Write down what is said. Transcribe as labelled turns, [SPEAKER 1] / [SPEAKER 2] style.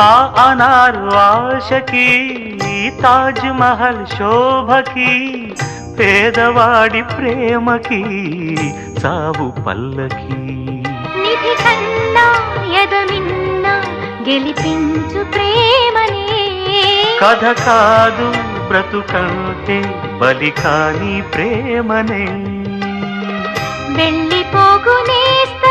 [SPEAKER 1] ఆ అనారు ఆశకి తాజ్ మహల్ శోభకి పేదవాడి ప్రేమకి సావు పల్లకి
[SPEAKER 2] నిధి కన్నా ఎదమిన్న గెలిపించు ప్రేమనే
[SPEAKER 1] కథ కాదు బ్రతుకంటే బలి కాని ప్రేమనే
[SPEAKER 2] వెళ్ళిపోగునేస్తా